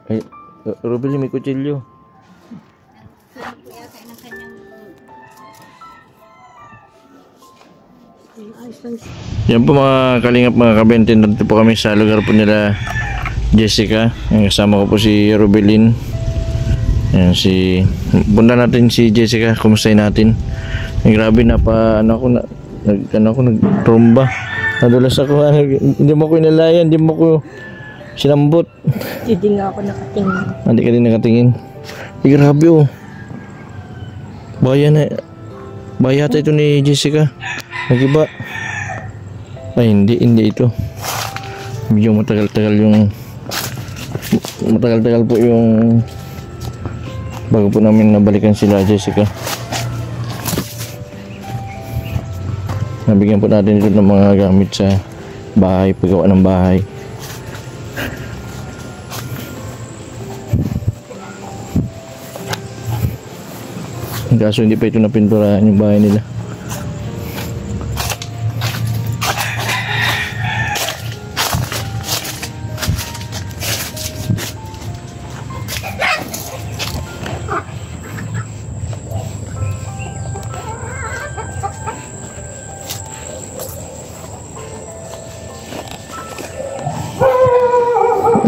Ay, Ruby, may kutsilyo. Yan po mga kalingap, mga kabente. Nandito po kami sa lugar po nila Jessica. Kasama ko po si Rubelin. Yan, punta natin si Jessica. Kumustahin natin. Ay, grabe na pa nagtromba. Nadulas ako. Hindi mo ko inalayan, hindi mo ko sinambot. Hindi nga ako nakatingin. Hindi ka din nakatingin. Ay, grabe oh. Bayata ito ni Jessica. Nagiba. Ay, hindi ito. Medyo matagal-tagal po yung bago po namin nabalikan sila Jessica. Nabigyan po natin ito ng mga gamit sa bahay, paggawa ng bahay. Kaso hindi pa ito napinturahan yung bahay nila.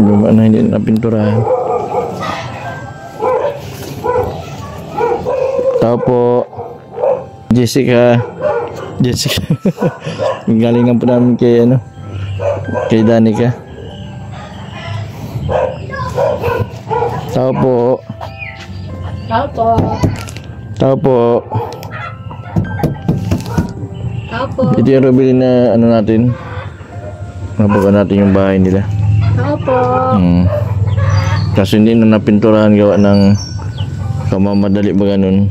Luma na, hindi na pinturahan. Tao po, Jessica. Galingan po namin kay Danica. Tao po. Ito yung Rubelin na natin. Nabuka natin yung bahay nila. Kasi hindi na napinturahan, gawa ng kamamadali ba ganun.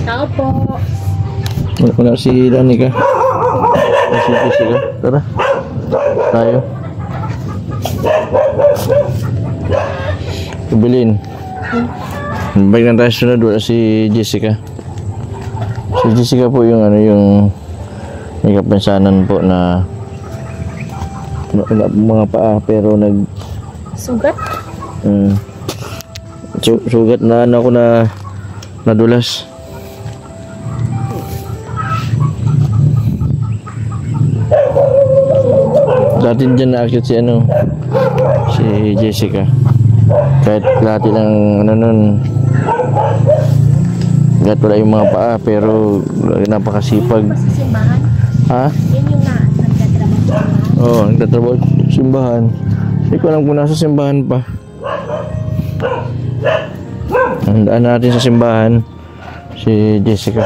Tao po. Wala si Danica. Si Jessica. Tara. Tayo. Rubelin. Balik na tayo sunod. Wala si Jessica. Si Jessica po yung yung may kapansanan po na mga paa pero Sugat? Sugat na ako na nadulas. Dati dyan na-akit si Jessica. Kahit lahat ng kahit wala yung mga paa pero napakasipag. Sa simbahan? Ha? Yan yung nagtatrabaho. Oo, nagtatrabaho sa simbahan. Hindi ko alam kung nasa simbahan pa. Handaan natin sa simbahan si Jessica.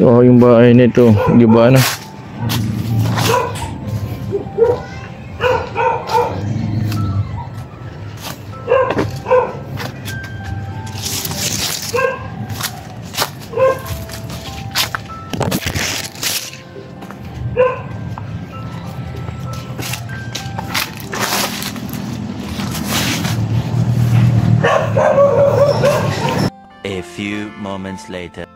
Oh, yung bahay nito, di ba na? A few moments later.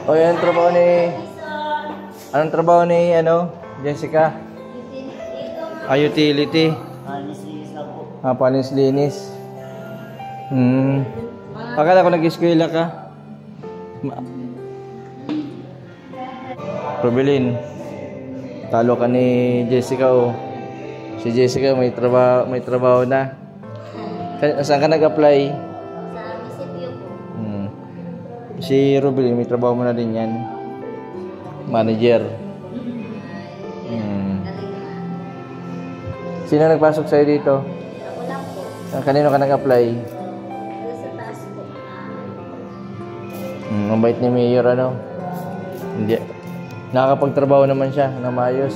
O yan, anong trabaho ni Jessica? Utility. Linis lang po. Palinis-linis. Akala ko nag-eskwela ka. Rubelin, talo ka ni Jessica oh. Si Jessica may trabaho na. Saan ka nag-apply? Sa munisipyo po. Si Rubelin may trabaho mo na din yan. Manager. Sino nagpasok sa'yo dito? Ako lang po. Kanino ka nag-apply? Doon sa taas po. Mabait ni Mayor Hindi. Nakakapagtrabaho naman siya na maayos.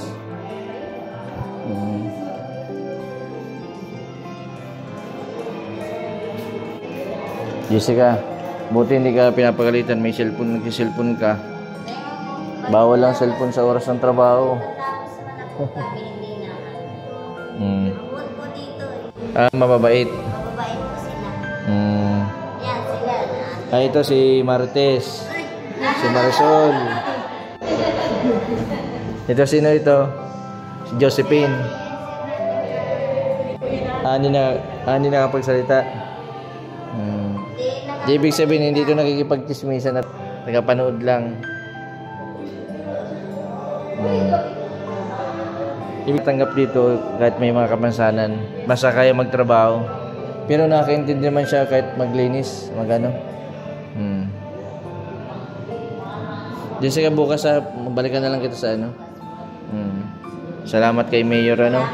Jessica, buti hindi ka pinapagalitan. May cellphone, nagsiselfone ka. Bawal lang cellphone sa oras ng trabaho. Tapos naman ako kami, hindi naman. Mabut po dito eh. Ah, mababait. Mababait po sila. Yan sila na. Ah, ito si Marites. Si Marisol. Ito sino ito? Si Josephine. Ani na nakapagsalita. Di ibig sabihin hindi ito nakikipagchismisan at nakapanood lang. Ibig tanggap dito kahit may mga kapansanan. Basta kaya magtrabaho. Pero nakakaintindi naman siya kahit maglinis, magano. Jessica, bukas balikan na lang kita sa ano. Salamat kay Mayor ano.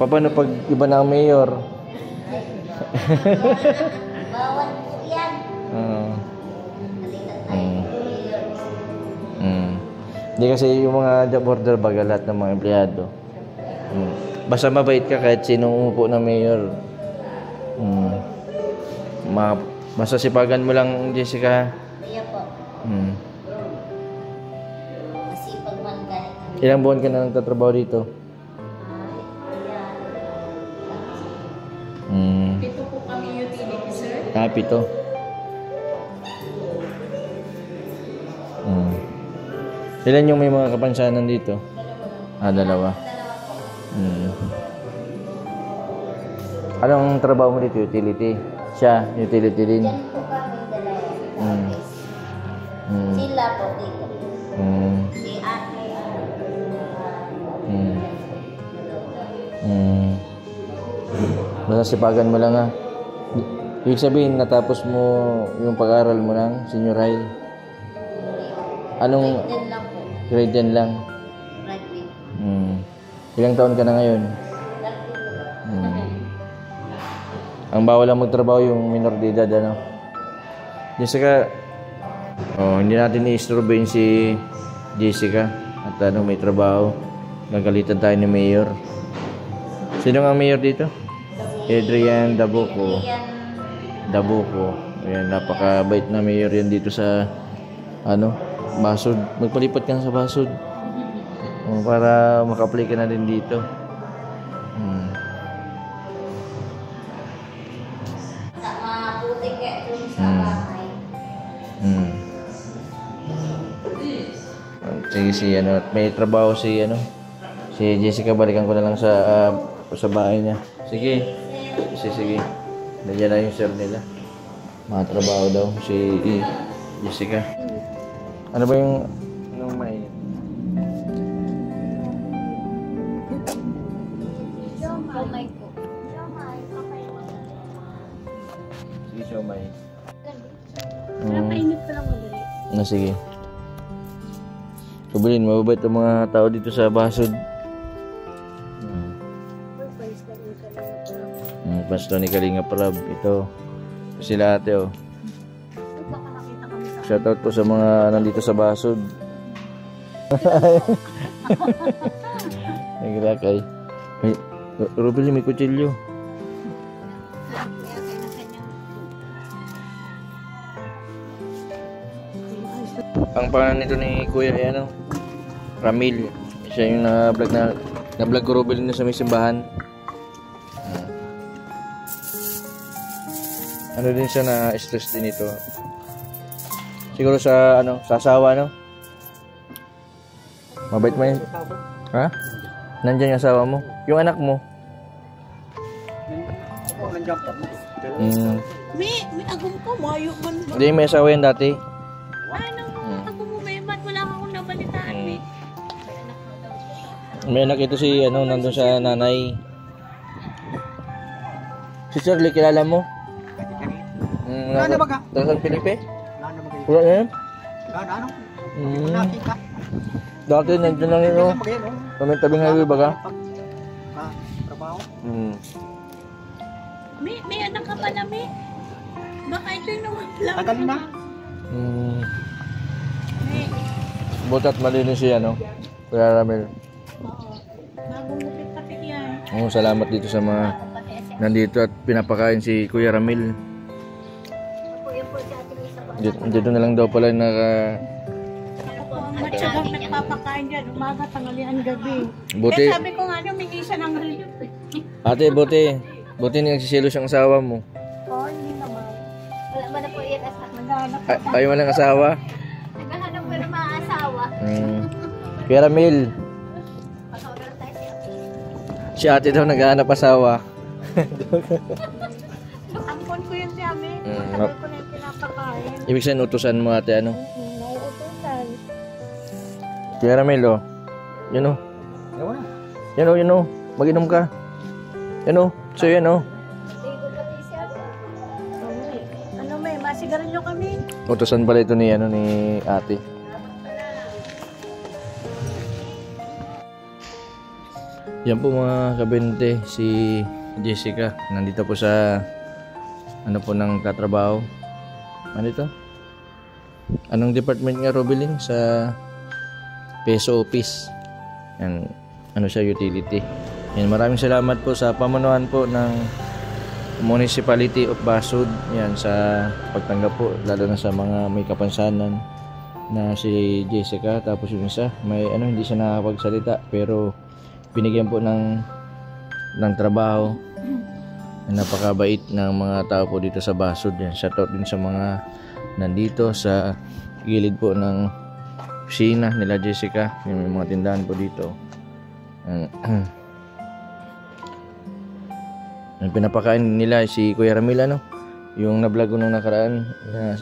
Paano pag iba na ang Mayor? Bawal po yan. Hindi kasi yung mga job order baga lahat ng mga empleyado. Basta mabait ka kahit sinong umupo na Mayor. Basta sipagan mo lang, Jessica. Iya po. Masipag man ganit. Ilang buwan ka na nagtatrabaho dito? Pito po kami utility, sir. Pito. Ilan yung may mga kapansanan dito? Dalawa. Anong trabaho mo dito? Utility? Siya, utility din. Diyan po kami dalawa. Sila po dito. Si ate. Basta sipagan mo lang ha. Ibig sabihin, natapos mo yung pag-aaral mo ng senior high. Anong Diyan lang po. grade 10 lang? Graduate. Ilang taon ka na ngayon? Ang bawal lang magtrabaho yung minor de edad, ano? Jessica, hindi natin i-istorbohin si Jessica at may trabaho. Gagalitan tayo ni Mayor. Sino nga Mayor dito? Adrian Dabuco. Ayan, napakabait na Mayor yan dito sa Basud. Magpalipat ka na sa Basud. Para maka-apply ka na din dito. Sa mga putik kaya doon sa bahay. Sige may trabaho si Jessica, balikan ko na lang sa bahay niya. Sige. Nandiyan na yung sir nila. Mga trabaho daw si Jessica. Ano ba yung may Siomay po. Sige, siomay. Napainit pa lang madali. Sige. Kubulin, mababait ang mga tao dito sa Basud. Pasto ni Kalinga Prab. Ito. Sila ate, oh. Baka nakita kami sa Shoutout po sa mga nandito sa Basud. Nagrakay. Rubil, may kutsilyo. Ang pangalan nito ni Kuya ay Ramil. Siya yung na-vlog ko Rubil na sa may simbahan. Ano din siya na stress din ito. Siguro sa sa asawa Mabait mo yun. Ha? Nandiyan yung asawa mo? Yung anak mo? May agum ko, mayo man ba? Hindi, may asawa yan dati. Agum mo, may ba't wala akong nabalitaan, may? May anak ito si nandun sa nanay. Si Shirley, kilala mo? Ano ba ka? Taga Pilipe? Ano ba kayo? Wala na yan? Ano? Mm. Nakita. Dati nandiyan lang yun. Ano ba yan? Kami tabing highway ba ka? Trabaho? May anak ka pala, may? Baka ito yung nawala. Tagal na. May, Butat malinis siya, Kuya Ramil. oo. Bagong gupit pati yan. Salamat dito sa mga nandito at pinapakain si Kuya Ramil. Dito na lang daw pala Ako po ang matyagang nagpapakain dyan, umaga, tanghalian, gabi. Buti. Eh sabi ko nga, humingi siya ng relief. Ate, buti nagsiselo siyang asawa mo. Oh, hindi naman. Wala mo na po yan as Naghahanap Ay, walang asawa. naghahanap ko ng mga asawa. Kuya Ramil, Pag-order tayo sa Ate. si ate daw naghahanap asawa. Ampon ko yun si Ami. Mm, Matagal ko na yung pinapakain. Ibig sabihin, utusan mo ate, ano? Nauutusan. Kuya Ramil, oh. Yun, oh. Ewan na. Yan, oh, yun, oh. Mag-inom ka. Yan, oh. So, yan, oh. Ligo pati siya. Ano may, masigarilyo kami. Utusan pala ito ni, ano, ni ate. Yan po mga kabente, si Jessica. Nandito po sa, ano po, ng tatrabaho. Ano ito? Anong department nga, Robilin? Sa Peso Office. Yan, ano siya, utility. Yan, maraming salamat po sa pamunuan po ng Municipality of Basud. Yan, sa pagtanggap po, lalo na sa mga may kapansanan na si Jessica. Tapos yung isa, may ano, hindi siya nakakapagsalita, pero binigyan po ng trabaho. Napakabait ng mga tao po dito sa Basud. Yan, shoutout din sa mga nandito sa gilid po ng kusina nila Jessica. Yung mga tindahan po dito. Ang pinapakain nila si Kuya Ramil, ano? Yung na-vlog ko nung nakaraan na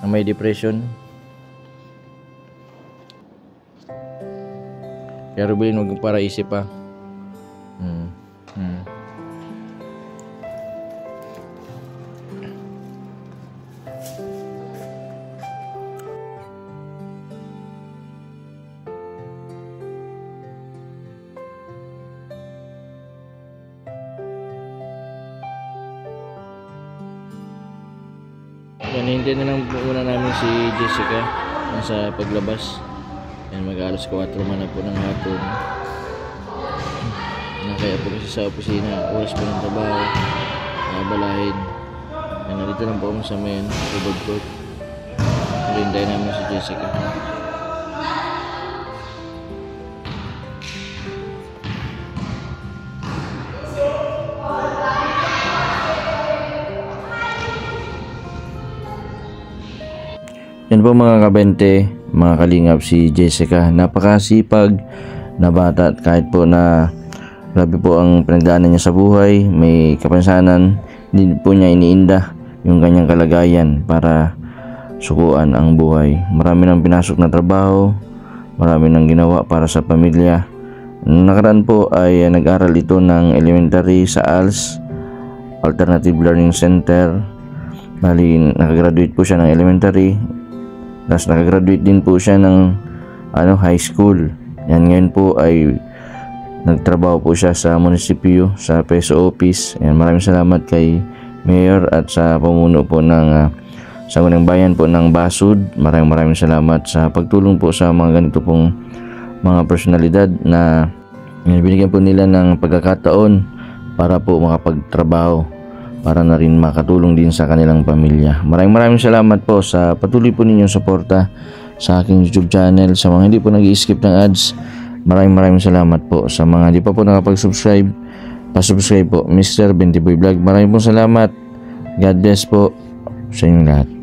may depression. Kaya Ruben, huwag para isip pa. Yan, hindi na lang po muna namin si Jessica nasa paglabas. Yan, mag-alas 4 man na po ng hapon. Kaya po kasi sa opisina, oras po ng trabaho, nakabalahin. Yan, nandito lang po kami sa main, tubod po. Hintayin namin si Jessica. Yan po mga kabente, mga kalingap, si Jessica. Napakasipag na bata at kahit po na grabe po ang pinagdaanan niya sa buhay, may kapansanan, hindi po niya iniinda yung kanyang kalagayan para sukuan ang buhay. Marami nang pinasok na trabaho, marami nang ginawa para sa pamilya. Nakaraan po ay nag-aral ito ng elementary sa ALS, Alternative Learning Center. Bali, nakagraduate po siya ng elementary. Tapos nakagraduate din po siya ng high school. Yan, ngayon po ay nagtrabaho po siya sa munisipyo, sa Peso Office. Yan, maraming salamat kay Mayor at sa pamuno po ng Sangguniang Bayan po ng Basud. Maraming salamat sa pagtulong po sa mga ganito pong mga personalidad na binigyan po nila ng pagkakataon para po makapagtrabaho, para na rin makatulong din sa kanilang pamilya. Maraming salamat po sa patuloy po ninyong suporta sa aking YouTube channel. Sa mga hindi po nag-i-skip ng ads, maraming salamat po. Sa mga hindi pa po nakapag-subscribe, pa-subscribe po, Mr. Bentiboy Vlog. Maraming salamat. God bless po sa inyong lahat.